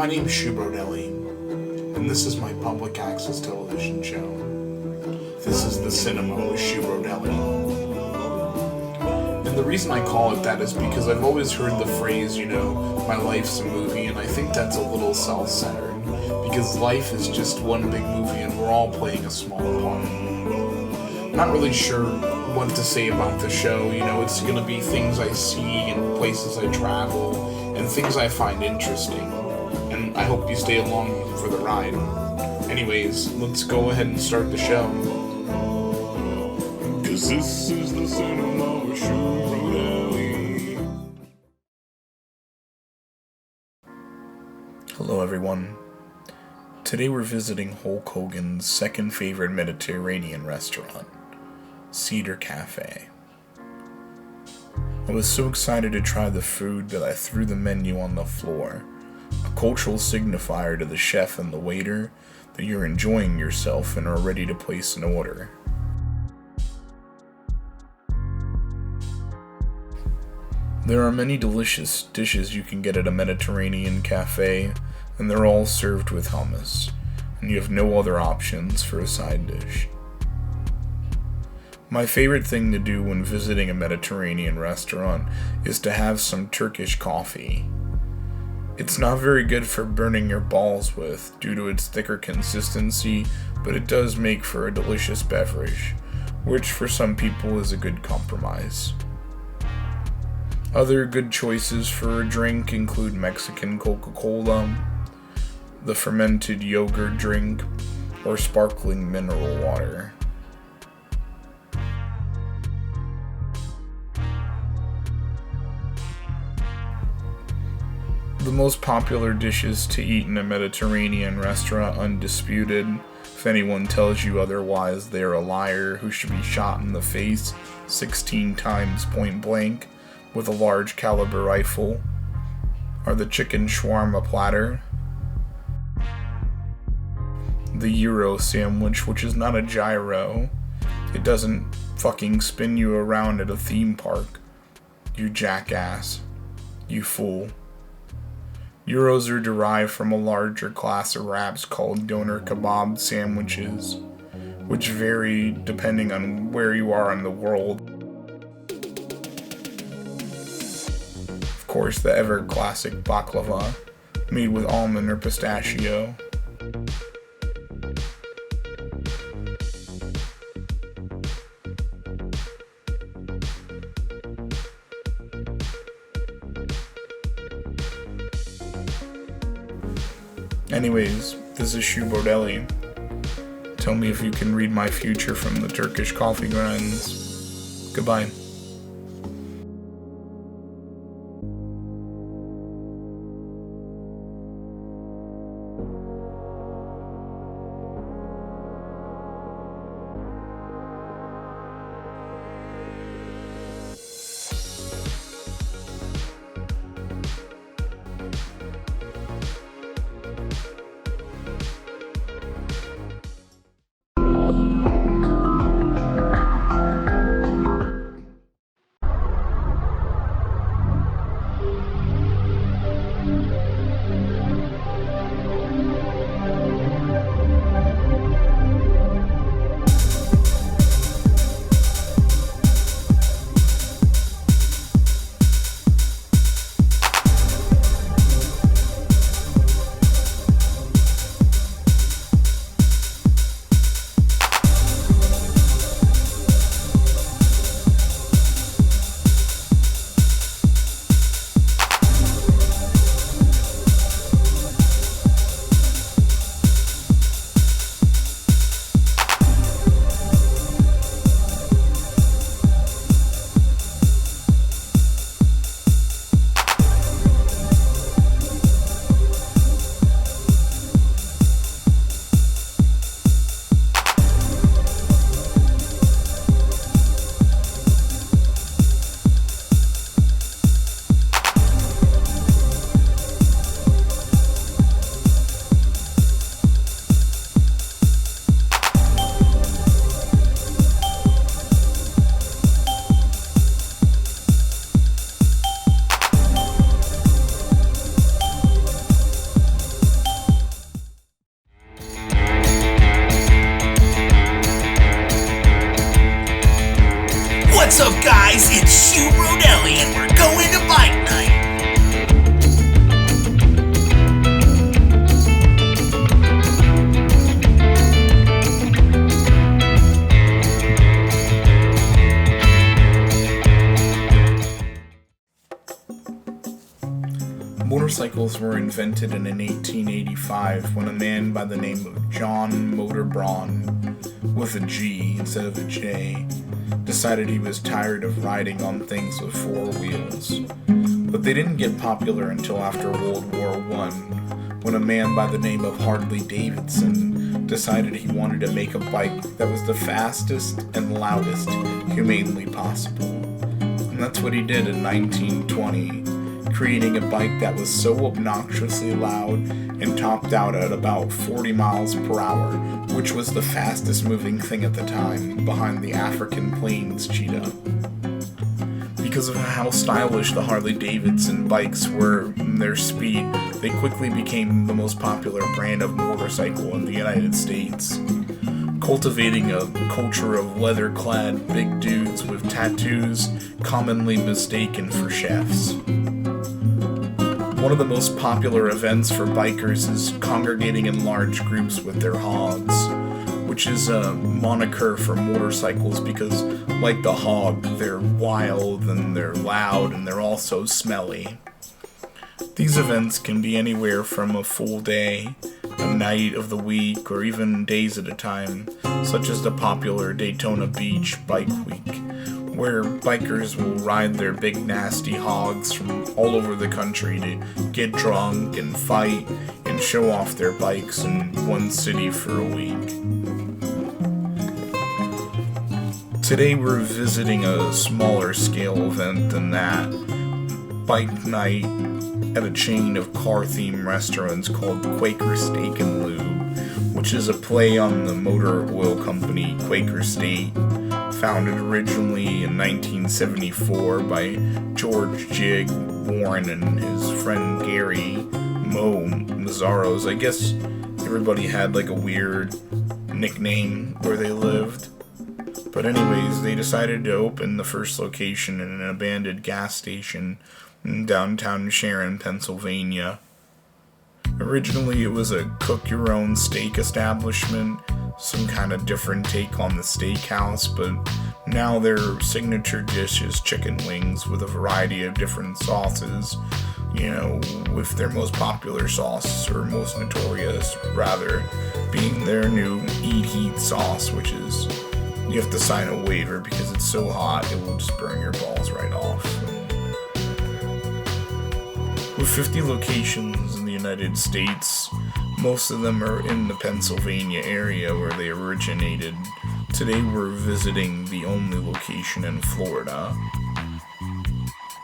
My name's Brodelli, and this is my public access television show. This is the cinema with Brodelli. And the reason I call it that is because I've always heard the phrase, my life's a movie, and I think that's a little self-centered, because life is just one big movie and we're all playing a small part. Not really sure what to say about the show, it's going to be things I see and places I travel and things I find interesting. And I hope you stay along for the ride. Anyways, let's go ahead and start the show. 'Cause this is the cinema with Brodelli. Hello everyone. Today we're visiting Hulk Hogan's second favorite Mediterranean restaurant, Cedar Cafe. I was so excited to try the food that I threw the menu on the floor, a cultural signifier to the chef and the waiter that you're enjoying yourself and are ready to place an order. There are many delicious dishes you can get at a Mediterranean cafe, and they're all served with hummus, and you have no other options for a side dish. My favorite thing to do when visiting a Mediterranean restaurant is to have some Turkish coffee. It's not very good for burning your balls with due to its thicker consistency, but it does make for a delicious beverage, which for some people is a good compromise. Other good choices for a drink include Mexican Coca-Cola, the fermented yogurt drink, or sparkling mineral water. The most popular dishes to eat in a Mediterranean restaurant, undisputed. If anyone tells you otherwise, they are a liar who should be shot in the face 16 times point blank with a large caliber rifle, are the chicken shawarma platter, the Euro sandwich, which is not a gyro. It doesn't fucking spin you around at a theme park. You jackass. You fool. Euros are derived from a larger class of wraps called doner kebab sandwiches, which vary depending on where you are in the world. Of course, the ever classic baklava, made with almond or pistachio. Anyways, this is Brodelli. Tell me if you can read my future from the Turkish coffee grinds. Goodbye. What's up, guys? It's Brodelli, and we're going to bike night. Motorcycles were invented in 1885 when a man by the name of John Motor Braun, with a G instead of a J, decided he was tired of riding on things with four wheels. But they didn't get popular until after World War I, when a man by the name of Harley Davidson decided he wanted to make a bike that was the fastest and loudest humanly possible. And that's what he did in 1920. Creating a bike that was so obnoxiously loud and topped out at about 40 miles per hour, which was the fastest moving thing at the time, behind the African Plains cheetah. Because of how stylish the Harley-Davidson bikes were and their speed, they quickly became the most popular brand of motorcycle in the United States, cultivating a culture of leather-clad big dudes with tattoos commonly mistaken for chefs. One of the most popular events for bikers is congregating in large groups with their hogs, which is a moniker for motorcycles because, like the hog, they're wild and they're loud and they're also smelly. These events can be anywhere from a full day, a night of the week, or even days at a time, such as the popular Daytona Beach Bike Week, where bikers will ride their big nasty hogs from all over the country to get drunk and fight and show off their bikes in one city for a week. Today we're visiting a smaller scale event than that, bike night at a chain of car-themed restaurants called Quaker Steak and Lube, which is a play on the motor oil company Quaker State, founded originally in 1974 by George Jig Warren and his friend Gary Mo Mazzaros. I guess everybody had like a weird nickname where they lived. But anyways, they decided to open the first location in an abandoned gas station in downtown Sharon, Pennsylvania. Originally it was a cook-your-own steak establishment, some kind of different take on the steakhouse, but now their signature dish is chicken wings with a variety of different sauces, with their most popular sauce, or most notorious rather, being their new Eat Heat sauce, which is, you have to sign a waiver because it's so hot it will just burn your balls right off. With 50 locations in the United States, most of them are in the Pennsylvania area where they originated. Today we're visiting the only location in Florida.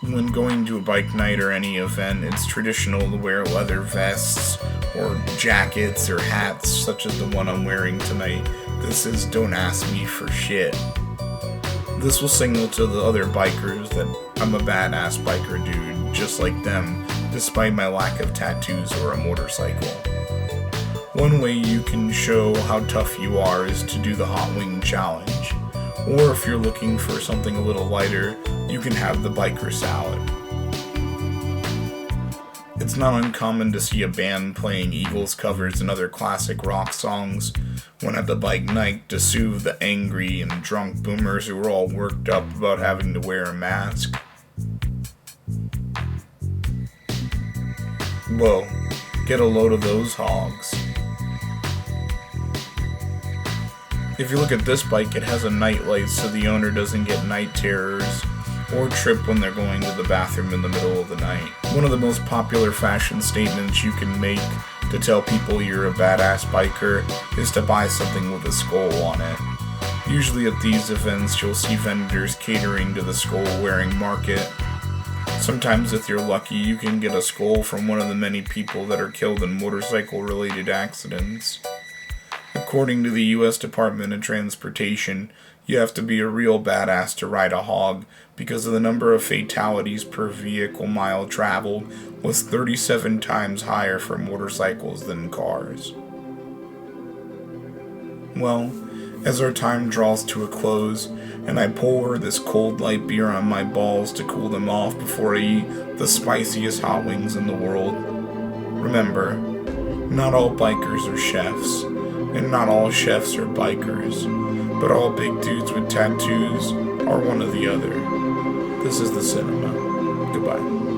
When going to a bike night or any event, it's traditional to wear leather vests or jackets or hats such as the one I'm wearing tonight that says "Don't ask me for shit." This will signal to the other bikers that I'm a badass biker dude, just like them, despite my lack of tattoos or a motorcycle. One way you can show how tough you are is to do the hot wing challenge, or if you're looking for something a little lighter, you can have the biker salad. It's not uncommon to see a band playing Eagles covers and other classic rock songs when at the bike night to soothe the angry and drunk boomers who are all worked up about having to wear a mask. Well, get a load of those hogs. If you look at this bike, it has a night light so the owner doesn't get night terrors or trip when they're going to the bathroom in the middle of the night. One of the most popular fashion statements you can make to tell people you're a badass biker is to buy something with a skull on it. Usually at these events you'll see vendors catering to the skull-wearing market. Sometimes if you're lucky you can get a skull from one of the many people that are killed in motorcycle-related accidents. According to the U.S. Department of Transportation, you have to be a real badass to ride a hog because of the number of fatalities per vehicle mile traveled was 37 times higher for motorcycles than cars. Well, As our time draws to a close, and I pour this cold light beer on my balls to cool them off before I eat the spiciest hot wings in the world. Remember, not all bikers are chefs, and not all chefs are bikers, but all big dudes with tattoos are one or the other. This is the cinema. Goodbye.